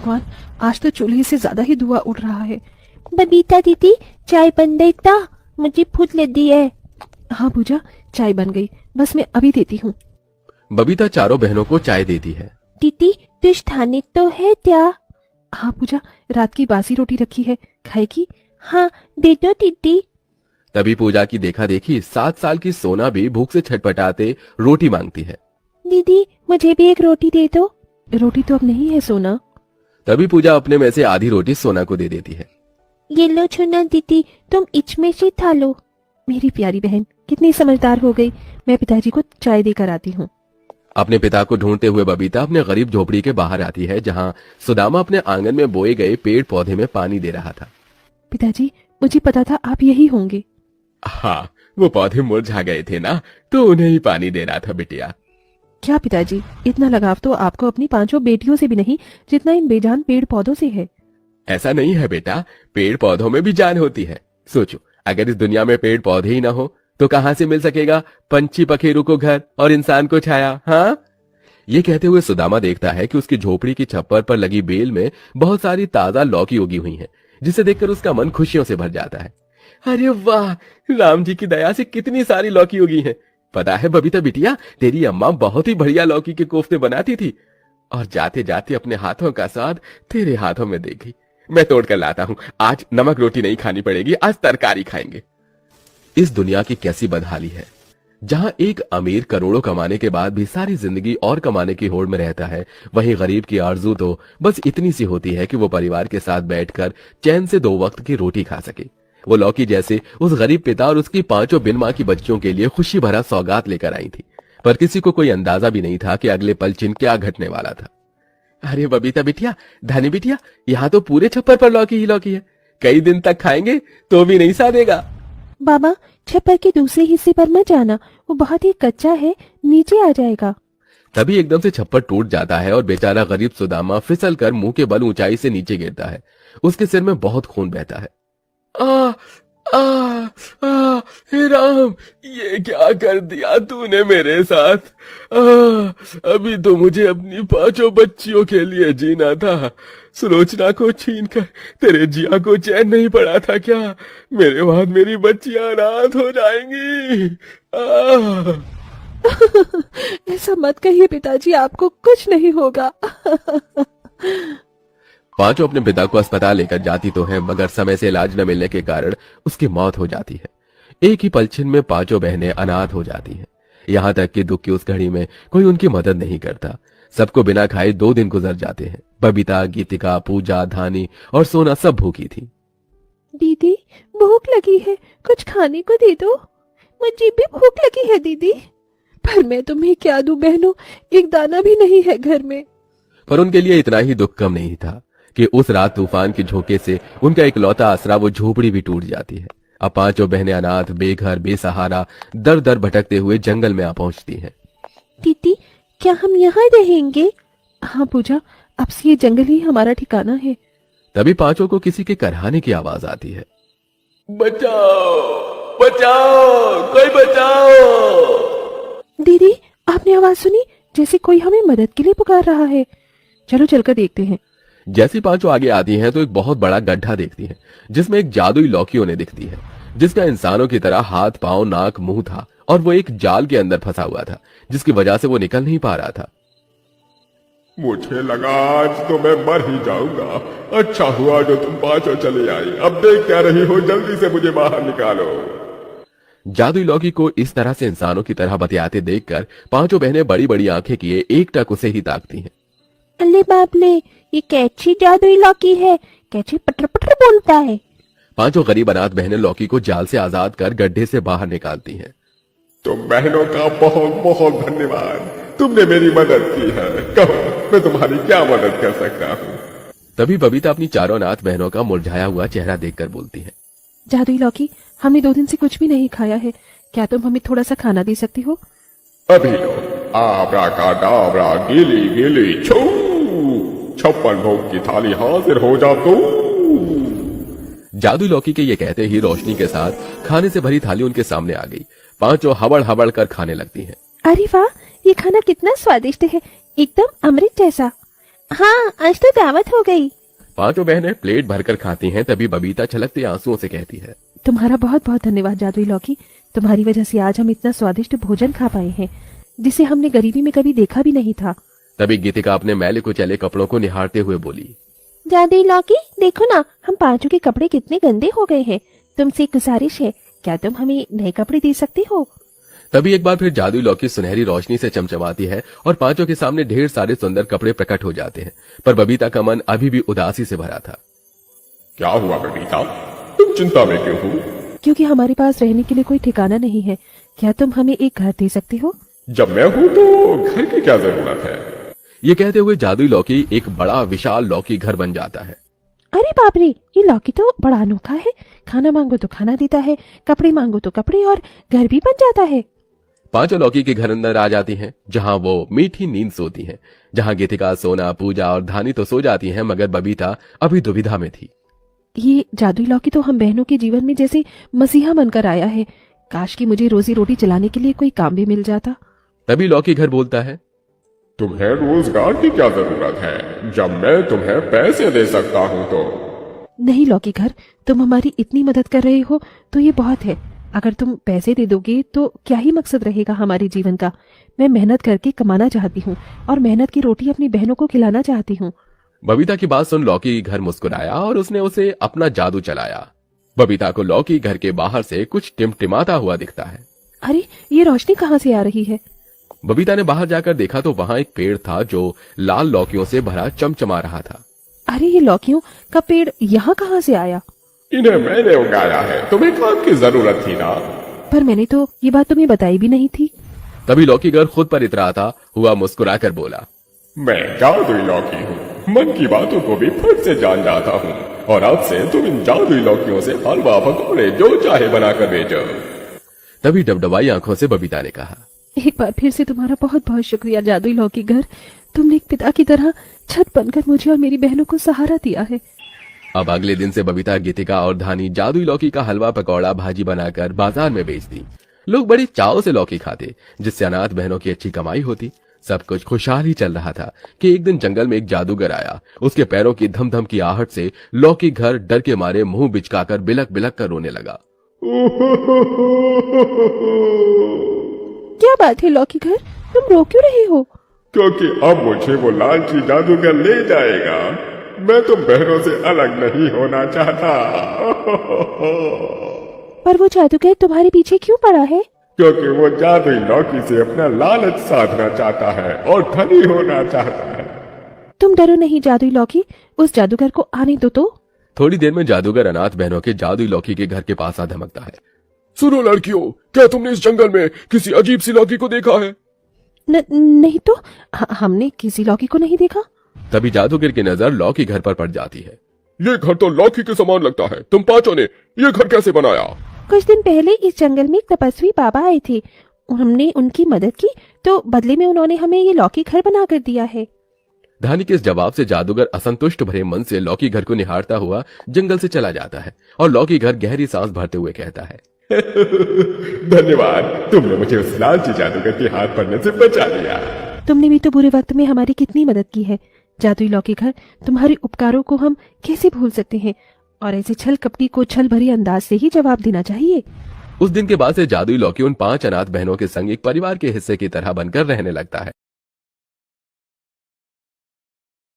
भगवान, आज तो चूल्हे से ज्यादा ही धुआं उड़ रहा है। बबीता दीदी, चाय बन गई था, मुझे भूख लगी है। हाँ पूजा, चाय बन गई, बस मैं अभी देती हूँ। बबीता चारों बहनों को चाय देती है। दीदी कुछ खाने तो है क्या? हाँ पूजा, रात की बासी रोटी रखी है, खाएगी? हाँ दे दो दीदी। तभी पूजा की देखा देखी 7 साल की सोना भी भूख से छटपटाते रोटी मांगती है। दीदी मुझे भी एक रोटी दे दो। रोटी तो अब नहीं है सोना। तभी पूजा अपने में से आधी रोटी सोना को दे देती है। ये लो छोना दीदी, तुम इसमें से खा लो। मेरी प्यारी बहन कितनी समझदार हो गई। मैं पिताजी को चाय देकर आती हूँ। अपने पिता को ढूंढते हुए बबीता अपने गरीब झोपड़ी के बाहर आती है, जहाँ सुदामा अपने आंगन में बोए गए पेड़ पौधे में पानी दे रहा था। पिताजी, मुझे पता था आप यही होंगे। हाँ, वो पौधे मुरझा गए थे ना, तो उन्हें ही पानी दे रहा था बिटिया। क्या पिताजी, इतना लगाव तो आपको अपनी 5 बेटियों से भी नहीं जितना इन बेजान पेड़ पौधों से है। ऐसा नहीं है बेटा, पेड़ पौधों में भी जान होती है। सोचो, अगर इस दुनिया में पेड़ पौधे ही ना हो तो कहां से मिल सकेगा पंछी पखेरू को घर और इंसान को छाया। हाँ, ये कहते हुए सुदामा देखता है कि उसकी झोपड़ी की छप्पर पर लगी बेल में बहुत सारी ताजा लौकी उगी हुई हैं, जिसे देखकर उसका मन खुशियों से भर जाता है। अरे वाह, राम जी की दया से कितनी सारी लौकी उगी हैं। पता है बबीता बिटिया, तेरी अम्मा बहुत ही बढ़िया लौकी के कोफ्ते बनाती थी, और जाते जाते अपने हाथों का स्वाद तेरे हाथों में देगी। मैं तोड़ कर लाता हूँ, आज नमक रोटी नहीं खानी पड़ेगी, आज तरकारी खाएंगे। इस दुनिया की कैसी बदहाली है, जहां एक अमीर करोड़ों कमाने के बाद भी सारी जिंदगी और कमाने की होड़ में रहता है, वहीं गरीब की आरजू तो बस इतनी सी होती है कि वो परिवार के साथ बैठकर चैन से 2 वक्त की रोटी खा सके। वो लौकी जैसे उस गरीब पिता और उसकी 5 बिन मां की बच्चियों के लिए खुशी भरा सौगात लेकर आई थी, पर किसी को कोई अंदाजा भी नहीं था कि अगले पल चिन क्या घटने वाला था। अरे बबीता बिटिया, धानी बिटिया, यहाँ तो पूरे छप्पर पर लौकी ही लौकी है, कई दिन तक खाएंगे तो भी नहीं सादेगा। बाबा, छप्पर के दूसरे हिस्से पर मत जाना, वो बहुत ही कच्चा है, नीचे आ जाएगा। तभी एकदम से छप्पर टूट जाता है और बेचारा गरीब सुदामा फिसल कर मुंह के बल ऊंचाई से नीचे गिरता है। उसके सिर में बहुत खून बहता है। आ आ आ हे राम, ये क्या कर दिया तूने मेरे साथ? अभी तो मुझे अपनी 5 बच्चियों के लिए जीना था, सुलोचना को छीनकर तेरे जिया को चैन नहीं पड़ा था क्या? मेरे बाद मेरी बच्चियां अनाथ हो जाएंगी। ऐसा मत कहिए पिताजी, आपको कुछ नहीं होगा। 5 अपने पिता को अस्पताल लेकर जाती तो है, मगर समय से इलाज न मिलने के कारण उसकी मौत हो जाती है। एक ही पलछिन में 5 बहनें अनाथ हो जाती हैं। यहाँ तक कि दुख की उस घड़ी में कोई उनकी मदद नहीं करता। सबको बिना खाए 2 दिन गुजर जाते हैं। बबीता, गीतिका, पूजा, धानी और सोना सब भूखी थी। दीदी भूख लगी है, कुछ खाने को दे दो। मुझे भी भूख लगी है दीदी। पर मैं तुम्हें क्या दूं बहनों, एक दाना भी नहीं है घर में। पर उनके लिए इतना ही दुख कम नहीं था कि उस रात तूफान के झोंके से उनका इकलौता आसरा वो झोपड़ी भी टूट जाती है। अब 5 बहनें अनाथ, बेघर, बेसहारा, दर दर भटकते हुए जंगल में आ पहुंचती हैं। दीदी, क्या हम यहाँ रहेंगे? हाँ पूजा, अब से ये जंगल ही हमारा ठिकाना है। तभी 5 को किसी के करहाने की आवाज आती है। बचाओ, बचाओ, कोई बचाओ। दीदी, आपने आवाज सुनी? जैसे कोई हमें मदद के लिए पुकार रहा है। चलो चलकर देखते हैं। जैसी 5 आगे आती हैं तो एक बहुत बड़ा गड्ढा देखती हैं, जिसमें एक जादुई लौकी उन्हें दिखती है, जिसका इंसानों की तरह हाथ, पांव, नाक, मुंह था, और वो एक जाल के अंदर फंसा हुआ था, जिसकी वजह से वो निकल नहीं पा रहा था। मुझे लगा आज तो मैं मर ही जाऊंगा। अच्छा हुआ जो तुम 5 चले आई। अब देख क्या रही हो, जल्दी से मुझे बाहर निकालो। जादुई लौकी को इस तरह से इंसानों की तरह बतियाते देखकर 5 बहनें बड़ी बड़ी आंखें किए एकटक उसे ही ताकती हैं। अरे बाप रे, ये कैची जादुई लौकी है, कैची पटर पटर बोलता है। 5 गरीब अनाथ बहनें लौकी को जाल से आजाद कर गड्ढे से बाहर निकालती हैं। तुम बहनों का बहुत बहुत धन्यवाद, तुमने मेरी मदद की है। कहो मैं तुम्हारी क्या मदद कर सकता हूँ? तभी बबीता अपनी 4 अनाथ बहनों का मुरझाया हुआ चेहरा देखकर बोलती है। जादुई लौकी, हमने 2 दिन से कुछ भी नहीं खाया है, क्या तुम हमें थोड़ा सा खाना दे सकती हो? अभी लो, आब्राकाडाब्रा, गिली गिली छू, 56 भोग की थाली हाजिर हो जा तू। जादुई लौकी के ये कहते ही रोशनी के साथ खाने से भरी थाली उनके सामने आ गई। 5 हबड़ हबड़ कर खाने लगती हैं। अरे वाह, ये खाना कितना स्वादिष्ट है, एकदम अमृत जैसा। हाँ, आज तो दावत हो गई। पांचों बहनें प्लेट भरकर खाती हैं, तभी बबीता छलकते आंसुओं से कहती है, तुम्हारा बहुत बहुत धन्यवाद जादुई लौकी। तुम्हारी वजह से आज हम इतना स्वादिष्ट भोजन खा पाए हैं जिसे हमने गरीबी में कभी देखा भी नहीं था। तभी गीतिका अपने मैले कुचैले कपड़ों को निहारते हुए बोली, जादुई लौकी, देखो ना, हम पांचों के कपड़े कितने गंदे हो गए हैं। तुमसे एक गुजारिश है, क्या तुम हमें नए कपड़े दे सकते हो? तभी एक बार फिर जादुई लौकी सुनहरी रोशनी से चमचमाती है और पांचों के सामने ढेर सारे सुंदर कपड़े प्रकट हो जाते हैं। पर बबीता का मन अभी भी उदासी से भरा था। क्या हुआ बबीता, तुम चिंता में क्यों हो? क्योंकि हमारे पास रहने के लिए कोई ठिकाना नहीं है। क्या तुम हमें एक घर दे सकते हो? जब मैं हूं तो घर की क्या जरूरत है? ये कहते हुए जादुई लौकी एक बड़ा विशाल लौकी घर बन जाता है। अरे बाप रे, ये लौकी तो बड़ा अनोखा है। खाना मांगो तो खाना देता है, कपड़े मांगो तो कपड़े, और घर भी बन जाता है। पांचों लौकी के घर अंदर आ जाती हैं, जहां वो मीठी नींद सोती हैं। जहां गीतिका, सोना, पूजा और धानी तो सो जाती हैं, मगर बबीता अभी दुविधा में थी। ये जादुई लौकी तो हम बहनों के जीवन में जैसे मसीहा बनकर आया है। काश कि मुझे रोजी रोटी चलाने के लिए कोई काम भी मिल जाता। तभी लौकी घर बोलता है, तुम्हें रोजगार की क्या जरूरत है जब मैं तुम्हें पैसे दे सकता हूं तो? नहीं लौकी घर, तुम हमारी इतनी मदद कर रहे हो तो ये बहुत है। अगर तुम पैसे दे दोगे तो क्या ही मकसद रहेगा हमारे जीवन का। मैं मेहनत करके कमाना चाहती हूँ और मेहनत की रोटी अपनी बहनों को खिलाना चाहती हूँ। बबीता की बात सुन लौकी घर मुस्कुराया और उसने उसे अपना जादू चलाया। बबीता को लौकी घर के बाहर से कुछ टिमटिमाता हुआ दिखता है। अरे ये रोशनी कहाँ से आ रही है? बबीता ने बाहर जाकर देखा तो वहां एक पेड़ था जो लाल लौकियों से भरा चमचमा रहा था। अरे ये लौकियों का पेड़ यहाँ कहाँ से आया? इन्हें मैंने उगाया है, तुम्हें काम की जरूरत थी ना? पर मैंने तो ये बात तुम्हें बताई भी नहीं थी। तभी लौकी घर खुद पर इतराता हुआ मुस्कुराकर बोला, मैं जादुई लौकी हूँ, मन की बातों को भी फट से जान जाता हूँ, और अब से तुम इन जादुई लौकियों से हलवा पकौड़े जो चाहे बनाकर बेचो। तभी डबडबाई आंखों से बबीता ने कहा, एक बार फिर से तुम्हारा बहुत बहुत शुक्रिया जादुई लौकी घर। तुमने एक पिता की तरह छत बनकर मुझे और मेरी बहनों को सहारा दिया है। अब अगले दिन से बबीता, गीतिका और धानी जादुई लौकी का हलवा पकौड़ा भाजी बनाकर बाजार में बेचती। लोग बड़ी चाव से लौकी खाते, जिससे अनाथ बहनों की अच्छी कमाई होती। सब कुछ खुशहाल ही चल रहा था कि एक दिन जंगल में एक जादूगर आया। उसके पैरों की धम धम की आहट से लौकी घर डर के मारे मुंह बिचकाकर बिलक बिलक कर रोने लगा। क्या बात है लौकी घर, तुम रो क्यों रहे हो? क्योंकि अब मुझे वो लालची जादूगर ले जाएगा। मैं तो बहनों से अलग नहीं होना चाहता। पर वो जादूगर तुम्हारे पीछे क्यों पड़ा है? क्योंकि वो जादुई लौकी से अपना लालच साधना चाहता है और धनी होना चाहता है। तुम डरो नहीं जादुई लौकी, उस जादूगर को आने दो तो। थोड़ी देर में जादूगर अनाथ बहनों के जादुई लौकी के घर के पास आ धमकता है। सुनो लड़कियों, क्या तुमने इस जंगल में किसी अजीब सी लौकी को देखा है? नहीं तो, हमने किसी लौकी को नहीं देखा। तभी जादूगर की नजर लौकी घर पर पड़ जाती है। ये घर तो लौकी के समान लगता है। तुम पांचों ने ये घर कैसे बनाया? कुछ दिन पहले इस जंगल में एक तपस्वी बाबा आए थे। हमने उनकी मदद की तो बदले में उन्होंने हमें ये लौकी घर बना कर दिया है। धानी के इस जवाब से जादूगर असंतुष्ट भरे मन से लौकी घर को निहारता हुआ जंगल से चला जाता है और लौकी घर गहरी सांस भरते हुए कहता है, धन्यवाद, तुमने मुझे उस लालची जादूगर के हाथ पड़ने से बचा लिया। तुमने भी तो बुरे वक्त में हमारी कितनी मदद की है जादुई लौकी घर। तुम्हारे उपकारों को हम कैसे भूल सकते हैं? और ऐसे छल कपटी को छल भरी अंदाज से ही जवाब देना चाहिए। उस दिन के बाद से जादुई लौकी उन 5 अनाथ बहनों के संग एक परिवार के हिस्से की तरह बनकर रहने लगता है।